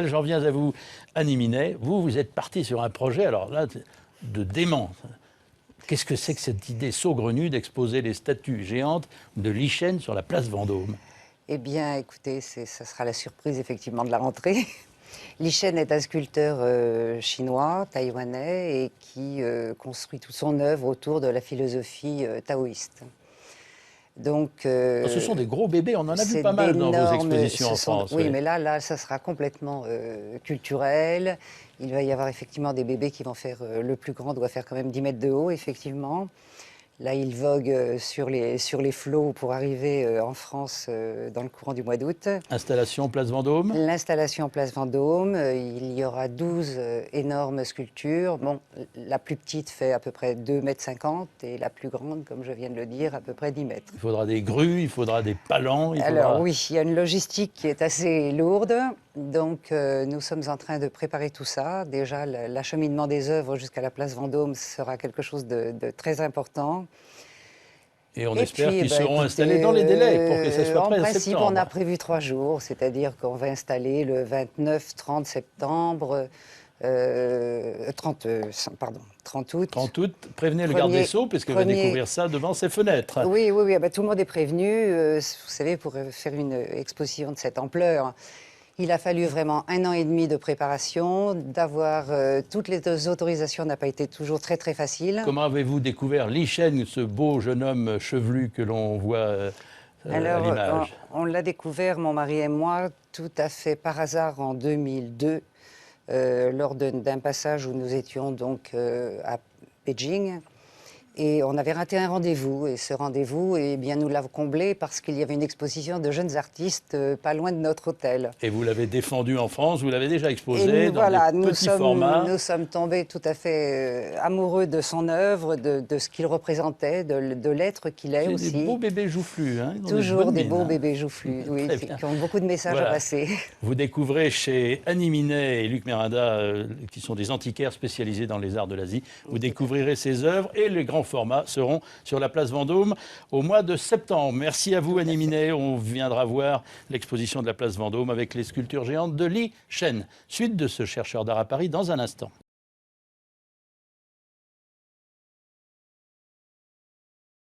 J'en viens à vous, Annie Minet. Vous êtes parti sur un projet, alors là, de dément. Qu'est-ce que c'est que cette idée saugrenue d'exposer les statues géantes de Li-Shen sur la place Vendôme? Eh bien, écoutez, ça sera la surprise effectivement de la rentrée. Li-Shen est un sculpteur chinois, taïwanais, et qui construit toute son œuvre autour de la philosophie taoïste. Donc, Ce sont des gros bébés, on en a vu pas mal dans vos expositions en France. Oui, mais là, ça sera complètement culturel. Il va y avoir effectivement des bébés qui vont faire, le plus grand doit faire quand même 10 mètres de haut, effectivement. Là, il vogue sur les flots pour arriver en France dans le courant du mois d'août. Installation Place Vendôme. L'installation Place Vendôme, il y aura 12 énormes sculptures. Bon, la plus petite fait à peu près 2,50 m et la plus grande, comme je viens de le dire, à peu près 10 mètres. Il faudra des grues, il faudra des palans. Alors oui, il y a une logistique qui est assez lourde. Donc nous sommes en train de préparer tout ça. Déjà, l'acheminement des œuvres jusqu'à la place Vendôme sera quelque chose de très important. Et on espère qu'ils seront installés dans les délais pour que ça soit prêt en septembre. En principe, on a prévu 3 jours, c'est-à-dire qu'on va installer le 29-30 septembre, 30 août. 30 août, prévenez le garde des Sceaux, puisqu'il va découvrir ça devant ses fenêtres. Oui, tout le monde est prévenu. Vous savez, pour faire une exposition de cette ampleur, il a fallu vraiment 1 an et demi de préparation. D'avoir toutes les autorisations n'a pas été toujours très facile. Comment avez-vous découvert Li-Shen, ce beau jeune homme chevelu que l'on voit à l'image? On l'a découvert, mon mari et moi, tout à fait par hasard en 2002, lors d'un passage où nous étions donc à Beijing. Et on avait raté un rendez-vous, et ce rendez-vous, eh bien, nous l'avons comblé parce qu'il y avait une exposition de jeunes artistes pas loin de notre hôtel. Et vous l'avez défendu en France, vous l'avez déjà exposé dans des petits formats. Nous sommes tombés tout à fait amoureux de son œuvre, de ce qu'il représentait, de l'être qu'il est aussi. Des beaux bébés joufflus. Hein, toujours des beaux bébés joufflus, oui, qui ont beaucoup de messages à passer. Vous découvrez chez Annie Minet et Luc Méranda, qui sont des antiquaires spécialisés dans les arts de l'Asie, vous découvrirez ses œuvres et les grands formats seront sur la place Vendôme au mois de septembre. Merci à vous, Annie Minet. On viendra voir l'exposition de la place Vendôme avec les sculptures géantes de Li-Shen. Suite de ce chercheur d'art à Paris dans un instant.